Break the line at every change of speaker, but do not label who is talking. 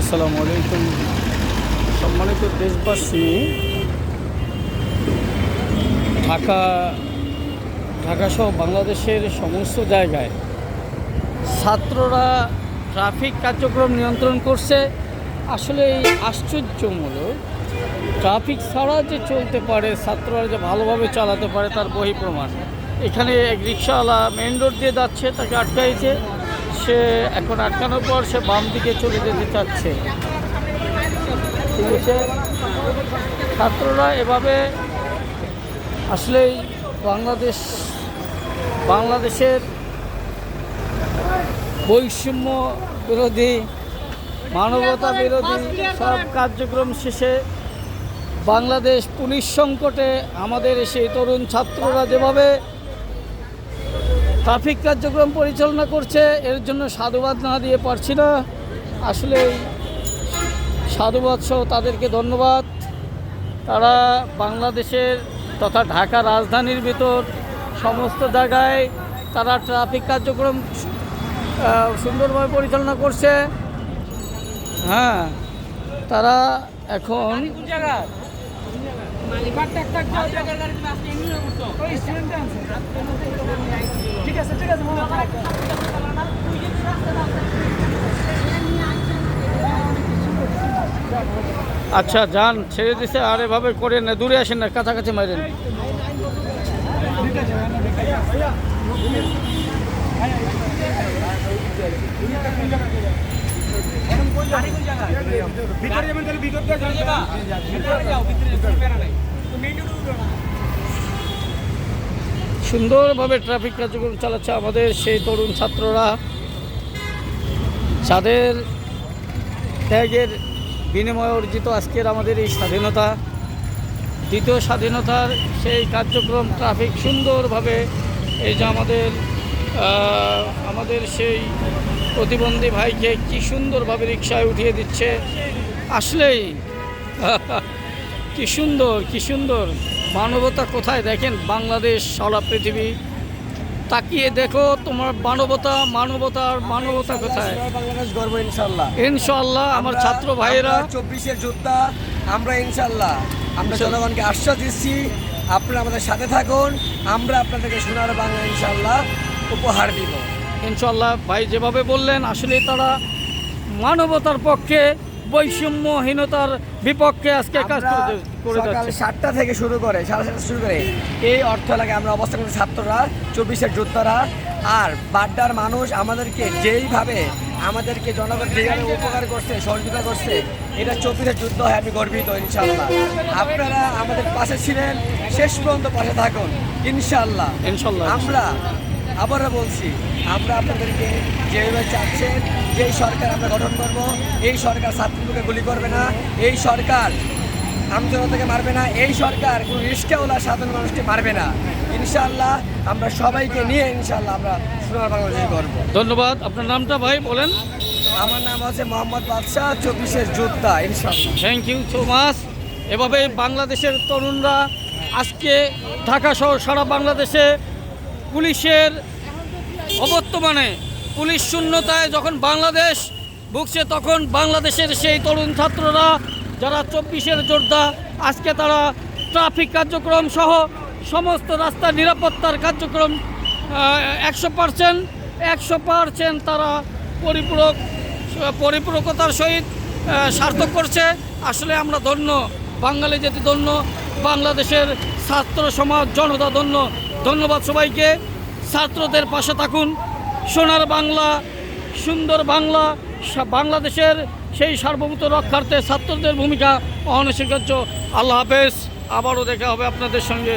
আসসালামু আলাইকুম। সম্মানিত দেশবাসী, ঢাকাসহ বাংলাদেশের সমস্ত জায়গায় ছাত্ররা ট্রাফিক কার্যক্রম নিয়ন্ত্রণ করছে। আসলে এই আশ্চর্যমূলক, ট্রাফিক ছাড়া যে চলতে পারে, ছাত্ররা যে ভালোভাবে চালাতে পারে তার বহিঃপ্রমাণ। এখানে এক রিক্সাওয়ালা মেইন রোড দিয়ে যাচ্ছে, তাকে আটকাইছে। সে এখন আটকানোর পর সে বাম দিকে চলে যেতে চাচ্ছে। ঠিক আছে, ছাত্ররা এভাবে আসলেই বাংলাদেশের বৈষম্য বিরোধী, মানবতা বিরোধী সব কার্যক্রম শেষে বাংলাদেশ পুলিশ সংকটে আমাদের সেই তরুণ ছাত্ররা যেভাবে ট্রাফিক কার্যক্রম পরিচালনা করছে, এর জন্য সাধুবাদ না দিয়ে পারছি না। আসলে সাধুবাদ সহ তাদেরকে ধন্যবাদ। তারা বাংলাদেশের তথা ঢাকা রাজধানীর ভিতর সমস্ত জায়গায় তারা ট্রাফিক কার্যক্রম সুন্দরভাবে পরিচালনা করছে। হ্যাঁ, তারা এখন আচ্ছা যান, ছেড়ে দিছে। আর এভাবে করেন না, দূরে আসেন না, কাছাকাছি মারেন। সুন্দরভাবে ট্রাফিক কার্যক্রম চালাচ্ছে আমাদের সেই তরুণ ছাত্ররা, যাদের ত্যাগের বিনিময়ে অর্জিত আজকের আমাদের এই স্বাধীনতা, দ্বিতীয় স্বাধীনতার সেই কার্যক্রম। ট্রাফিক সুন্দরভাবে এই যে আমাদের সেই প্রতিবন্ধী ভাইকে কি সুন্দরভাবে রিকশায় উঠিয়ে দিচ্ছে। আসলেই কি সুন্দর মানবতা কোথায় দেখেন। বাংলাদেশ, সারা পৃথিবী তাকিয়ে দেখো তোমার মানবতা কোথায়।
বাংলাদেশ গর্ব ইনশাআল্লাহ।
ইনশাআল্লাহ আমার ছাত্র ভাইয়েরা
24-এর যোদ্ধা আমরা ইনশাআল্লাহ। আমরা জনগণকে আশ্বাস দিচ্ছি, আপনারা আমাদের সাথে থাকুন, আমরা আপনাদেরকে সোনার বাংলা ইনশাআল্লাহ উপহার দিব
ইনশাআল্লাহ। ভাই যেভাবে বললেন, আসলে তারা মানবতার পক্ষে, বৈষম্যহীনতার বিপক্ষে আজকে কাজ করে যাচ্ছে।
7টা থেকে শুরু করে 7:30 শুরু করে এই অর্থ এলাকায় আমরা অবস্থান করছি ছাত্ররা, 24-এর যোদ্ধারা। আর বাড্ডার মানুষ আমাদেরকে আমাদেরকে জনগণ যেভাবে উপকার করছে, সহযোগিতা করছে, এটা 24-এর যুদ্ধ হয়। আমি গর্বিত ইনশাআল্লাহ। আপনারা আমাদের পাশে ছিলেন, শেষ পর্যন্ত পাশে থাকুন ইনশাআল্লাহ। আমরা আবারও বলছি, আমরা আপনাদেরকে যেভাবে চাচ্ছেন, যেই সরকার আমরা গঠন করব, এই সরকার ছাত্রদেরকে গুলি করবে না, এই সরকার আমজনতাকে মারবে না, এই সরকার কোনো রিস্কাওয়ালা সাধারণ মানুষকে মারবে না ইনশাআল্লাহ। আমরা সবাইকে নিয়ে ইনশাআল্লাহ আমরা সোনার বাংলাদেশ করব।
ধন্যবাদ। আপনার নামটা ভাই বলেন?
আমার নাম আছে মোহাম্মদ বাদশাহ, 24-এর যোদ্ধা ইনশাআল্লাহ।
Thank you so much. এভাবে বাংলাদেশের তরুণরা আজকে ঢাকা সহ সারা বাংলাদেশে পুলিশের অবর্তমানে, পুলিশ শূন্যতায় যখন বাংলাদেশ ভুগছে, তখন বাংলাদেশের সেই তরুণ ছাত্ররা যারা 24-এর যোদ্ধা, আজকে তারা ট্রাফিক কার্যক্রম সহ সমস্ত রাস্তার নিরাপত্তার কার্যক্রম 100% তারা পরিপূরকতার সহিত সার্থক করছে। আসলে আমরা ধন্য, বাঙালি জাতি ধন্য, বাংলাদেশের ছাত্র সমাজ জনতা ধন্য। ধন্যবাদ সবাইকে। ছাত্রদের পাশে থাকুন। সোনার বাংলা, সুন্দর বাংলা, বাংলাদেশের সেই সার্বভৌমত্ব রক্ষার্থে ছাত্রদের ভূমিকা অনস্বীকার্য। আল্লাহ হাফেজ। আবারও দেখা হবে আপনাদের সঙ্গে।